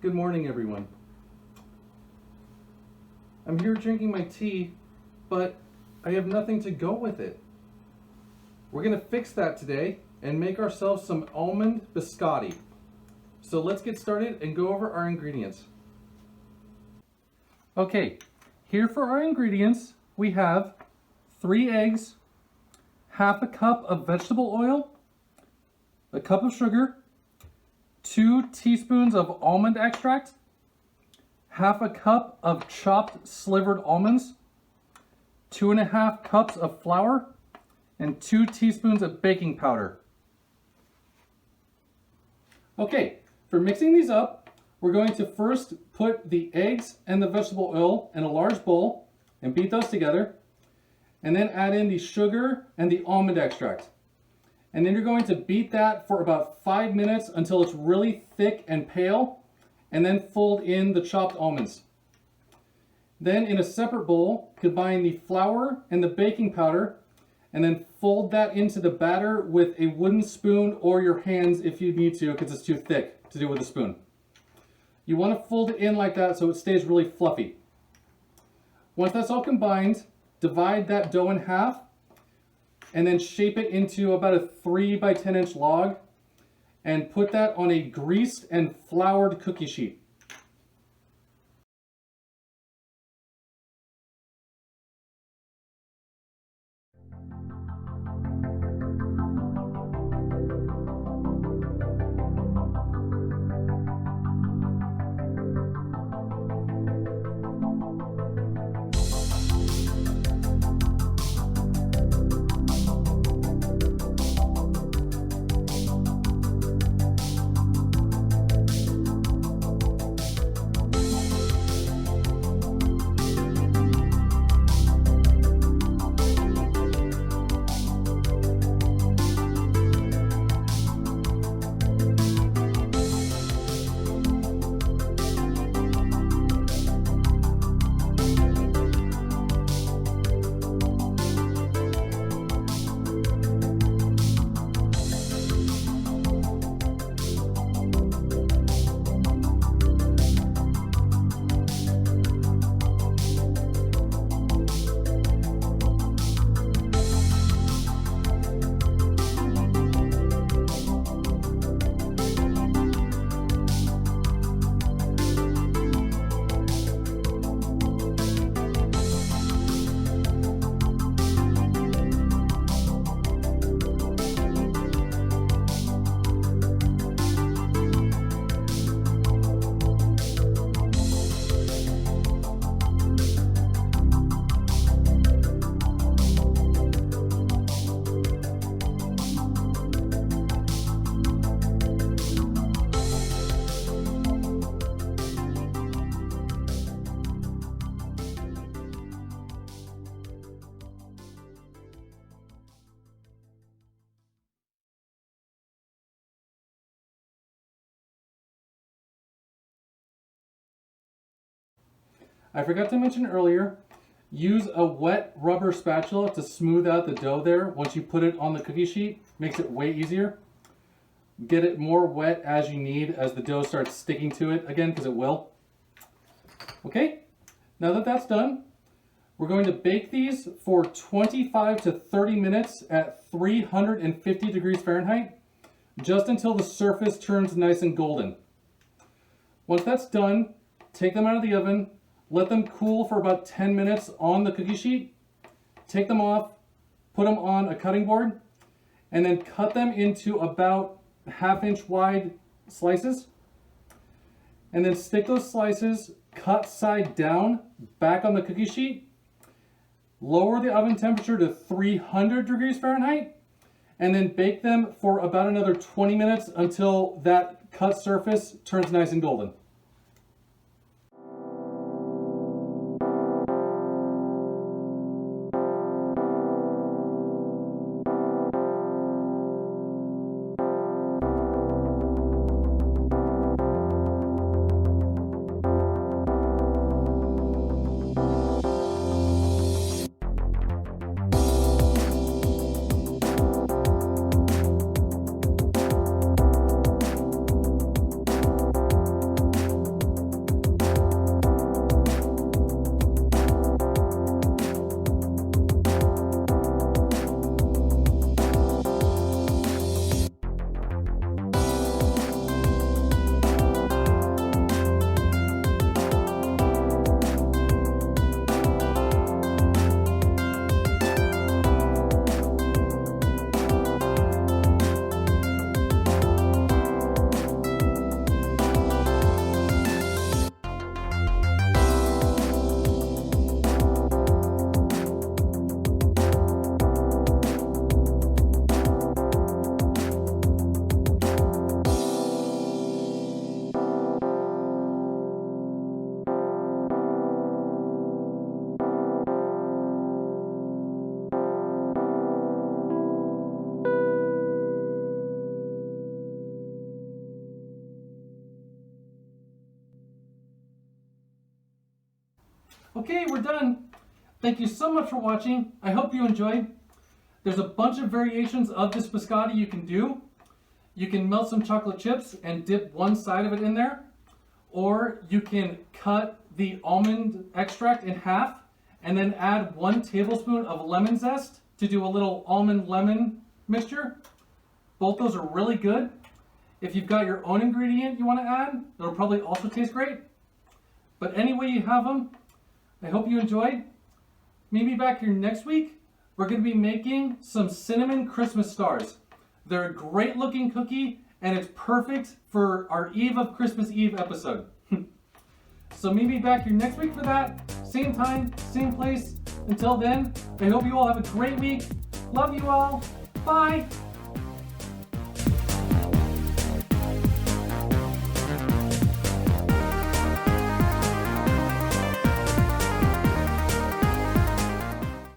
Good morning, everyone. I'm here drinking my tea, but I have nothing to go with it. We're gonna fix that today and make ourselves some almond biscotti. So let's get started and go over our ingredients. Okay, here for our ingredients, we have 3 eggs, half a cup of vegetable oil, a cup of sugar, 2 teaspoons of almond extract, half a cup of chopped slivered almonds, 2.5 cups of flour, and 2 teaspoons of baking powder. Okay, for mixing these up, we're going to first put the eggs and the vegetable oil in a large bowl and beat those together, and then add in the sugar and the almond extract. And then you're going to beat that for about 5 minutes until it's really thick and pale, and then fold in the chopped almonds. Then in a separate bowl, combine the flour and the baking powder, and then fold that into the batter with a wooden spoon or your hands if you need to, because it's too thick to do with a spoon. You want to fold it in like that so it stays really fluffy. Once that's all combined, divide that dough in half, and then shape it into about a 3 by 10 inch log, and put that on a greased and floured cookie sheet. I forgot to mention earlier, use a wet rubber spatula to smooth out the dough there. Once you put it on the cookie sheet, makes it way easier. Get it more wet as you need as the dough starts sticking to it again, because it will. Okay, now that that's done, we're going to bake these for 25 to 30 minutes at 350 degrees Fahrenheit, just until the surface turns nice and golden. Once that's done, take them out of the oven. Let them cool for about 10 minutes on the cookie sheet. Take them off, put them on a cutting board, and then cut them into about 1/2 inch wide slices. And then stick those slices cut side down back on the cookie sheet. Lower the oven temperature to 300 degrees Fahrenheit, and then bake them for about another 20 minutes until that cut surface turns nice and golden. Okay, we're done. Thank you so much for watching. I hope you enjoyed. There's a bunch of variations of this biscotti you can do. You can melt some chocolate chips and dip one side of it in there. Or you can cut the almond extract in half and then add 1 tablespoon of lemon zest to do a little almond lemon mixture. Both those are really good. If you've got your own ingredient you want to add, it'll probably also taste great. But any way you have them, I hope you enjoyed. Meet me back here next week. We're going to be making some cinnamon Christmas stars. They're a great looking cookie and it's perfect for our Eve of Christmas Eve episode. So meet me back here next week for that. Same time, same place. Until then, I hope you all have a great week. Love you all. Bye.